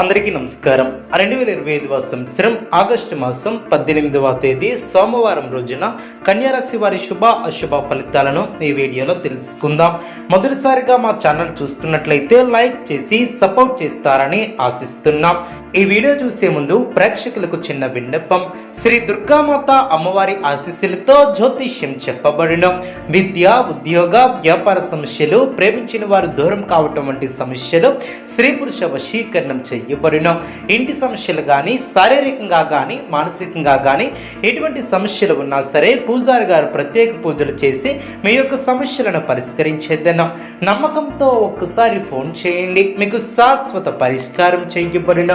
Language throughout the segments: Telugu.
అందరికీ నమస్కారం. 2025 సంవత్సరం ఆగస్టు మాసం 18వ తేదీ సోమవారం రోజున కన్యారాశి వారి శుభ అశుభ ఫలితాలను ఈ వీడియోలో తెలుసుకుందాం. మొదటిసారిగా మా ఛానల్ చూస్తున్నట్లయితే లైక్ చేసి సపోర్ట్ చేస్తారని ఆశిస్తున్నాం. ఈ వీడియో చూసే ముందు ప్రేక్షకులకు చిన్న విన్నపం. శ్రీ దుర్గామాత అమ్మవారి ఆశీస్సులతో జ్యోతిష్యం చెప్పబడిన విద్య, ఉద్యోగ, వ్యాపార సమస్యలు, ప్రేమించిన వారు దూరం కావటం వంటి సమస్యలు, స్త్రీ పురుష వశీకరణం చేయబడిన ఇంటి సమస్యలు కానీ, శారీరకంగా కానీ, మానసికంగా కానీ ఎటువంటి సమస్యలు ఉన్నా సరే పూజారి గారు ప్రత్యేక పూజలు చేసి మీ యొక్క సమస్యలను పరిష్కరించేద్దను. నమ్మకంతో ఒక్కసారి ఫోన్ చేయండి, మీకు శాశ్వత పరిష్కారం చేయబడిన.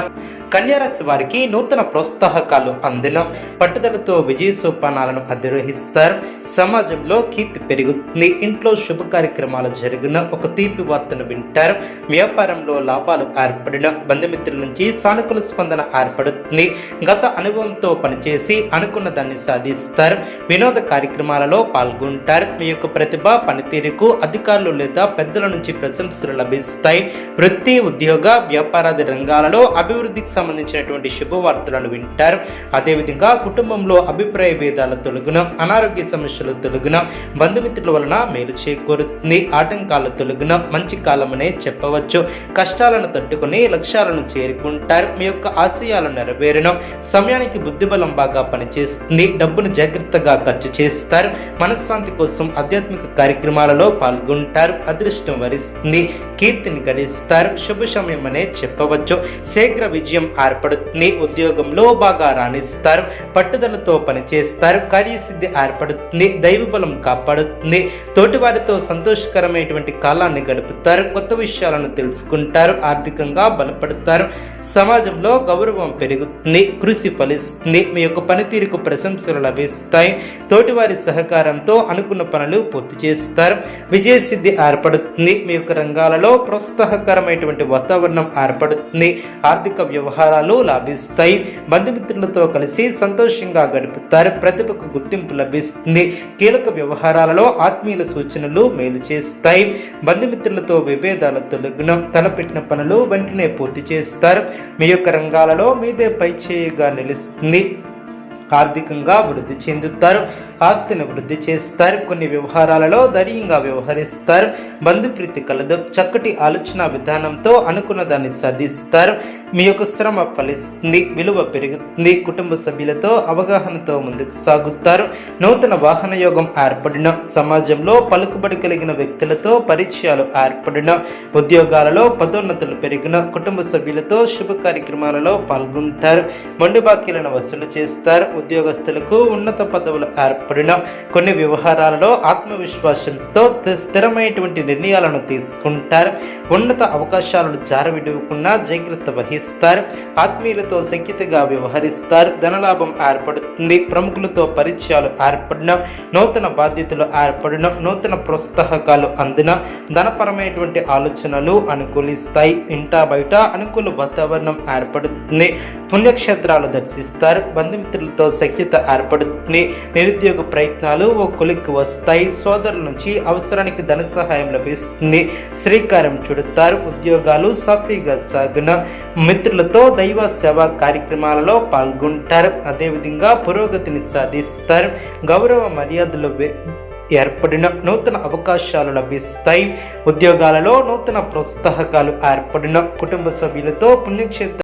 కన్యారాశి వారికి నూతన ప్రోత్సాహకాలు అందిన పట్టుదలతో విజయ సోపానాలను అధిరోహిస్తారు. సమాజంలో కీర్తి పెరుగుతుంది. ఇంట్లో శుభ కార్యక్రమాలు జరిగిన ఒక తీపి వార్తను వింటారు. వ్యాపారంలో లాభాలు ఏర్పడిన బంధుమిత్రుల నుంచి సానుకూల స్పందన ఏర్పడుతుంది. గత అనుభవంతో పనిచేసి అనుకున్న దాన్ని సాధిస్తారు. వినోద కార్యక్రమాలలో పాల్గొంటారు. మీ యొక్క ప్రతిభ, పనితీరుకు అధికారులు లేదా పెద్దల నుంచి ప్రశంసలు లభిస్తాయి. వృత్తి, ఉద్యోగ, వ్యాపారాది రంగాలలో అభివృద్ధికి సంబంధించినటువంటి శుభవార్తలను వింటారు. అదేవిధంగా కుటుంబంలో అభిప్రాయ భేదాల తొలగున, అనారోగ్య సమస్యలు తొలగున, బంధుమిత్రుల వలన మేలు చేకూరుతుంది. ఆటంకాల తొలగున మంచి కాలమనే చెప్పవచ్చు. కష్టాలను తట్టుకుని లక్ష్యాలను చేరుకుంటారు. మీ యొక్క ఆశయాలు నెరవేరడం, సమయానికి బుద్ధిబలం బాగా పనిచేస్తుంది. డబ్బును జాగ్రత్తగా ఖర్చు చేస్తారు. మనశ్శాంతి కోసం ఆధ్యాత్మిక కార్యక్రమాలలో పాల్గొంటారు. అదృష్టం వరిస్తుంది. కీర్తిని గడిస్తారు. శుభ సమయం అనే చెప్పవచ్చు. శీఘ్ర విజయం ఏర్పడుతుంది. ఉద్యోగంలో బాగా రాణిస్తారు. పట్టుదలతో పనిచేస్తారు. కార్యసిద్ధి ఏర్పడుతుంది. దైవ బలం కాపాడుతుంది. తోటివారితో సంతోషకరమైనటువంటి కాలాన్ని గడుపుతారు. కొత్త విషయాలను తెలుసుకుంటారు. ఆర్థికంగా బలపడతారు. సమాజంలో గౌరవం పెరుగుతుంది. కృషి ఫలిస్తుంది. మీ యొక్క పనితీరుకు ప్రశంసలు లభిస్తాయి. తోటివారి సహకారంతో అనుకున్న పనులు పూర్తి చేస్తారు. విజయసిద్ధి ఏర్పడుతుంది. మీ యొక్క రంగాలలో ప్రోత్సాహకరమైనటువంటి వాతావరణం ఏర్పడుతుంది. ఆర్థిక వ్యవహారాలు లాభిస్తాయి. బంధుమిత్రులతో కలిసి సంతోషంగా గడుపుతారు. ప్రతిభకు గుర్తింపు లభిస్తుంది. కీలక వ్యవహారాలలో ఆత్మీయుల సూచనలు మేలు చేస్తాయి. బంధుమిత్రులతో విభేదాల తొలగున తలపెట్టిన పనులు వెంటనే పూర్తి చేస్తారు. మీ యొక్క రంగాలలో మీదే పైచేయిగా నిలుస్తుంది. ఆర్థికంగా వృద్ధి చెందుతారు. ఆస్తిని వృద్ధి చేస్తారు. కొన్ని వ్యవహారాలలో ధైర్యంగా వ్యవహరిస్తారు. బంధుప్రీతి కలదు. చక్కటి ఆలోచన విధానంతో అనుకున్న దాన్ని సాధిస్తారు. మీ యొక్క శ్రమ ఫలిస్తుంది. విలువ పెరుగుతుంది. కుటుంబ సభ్యులతో అవగాహనతో ముందుకు సాగుతారు. నూతన వాహన యోగం ఏర్పడిన సమాజంలో పలుకుబడి కలిగిన వ్యక్తులతో పరిచయాలు ఏర్పడిన ఉద్యోగాలలో పదోన్నతులు పెరిగిన కుటుంబ సభ్యులతో శుభ కార్యక్రమాలలో పాల్గొంటారు. మొండి బాకీలను వసూలు చేస్తారు. ఉద్యోగస్తులకు ఉన్నత పదవులు ఏర్పడిన కొన్ని వ్యవహారాలలో ఆత్మవిశ్వాసంతో స్థిరమైనటువంటి నిర్ణయాలను తీసుకుంటారు. ఉన్నత అవకాశాలను జారవిడవకుండా జాగ్రత్త వహిస్తారు. ఆత్మీయులతో సఖ్యతగా వ్యవహరిస్తారు. ధనలాభం ఏర్పడుతుంది. ప్రముఖులతో పరిచయాలు ఏర్పడిన నూతన బాధ్యతలు ఏర్పడిన నూతన ప్రోత్సాహకాలు అందిన ధనపరమైనటువంటి ఆలోచనలు అనుకూలిస్తాయి. ఇంటా బయట అనుకూల వాతావరణం ఏర్పడుతుంది. పుణ్యక్షేత్రాలు దర్శిస్తారు. బంధుమిత్రులతో సఖ్యత ఏర్పడుతుంది. నిరుద్యోగ ప్రయత్నాలు ఓ కొలిక్కి వస్తాయి. సోదరుల నుంచి అవసరానికి ధన సహాయం లభిస్తుంది. శ్రీకారం చుడతారు. ఉద్యోగాలు సాఫీగా సాగున మిత్రులతో దైవ సేవా కార్యక్రమాలలో పాల్గొంటారు. అదేవిధంగా పురోగతిని సాధిస్తారు. గౌరవ మర్యాదలు ఏర్పడిన నూతన అవకాశాలు లభిస్తాయి. ఉద్యోగాలలో నూతన ప్రోత్సాహకాలు ఏర్పడిన కుటుంబ సభ్యులతో పుణ్యక్షేత్ర